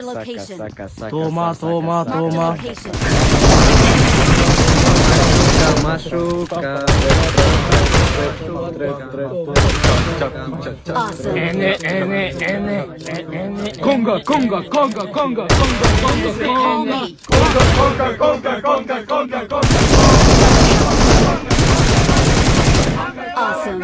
Location. Toma, toma, Marked a toma. location. Machuca. Awesome. Conga, conga, conga, conga, conga, conga, conga, conga. Awesome.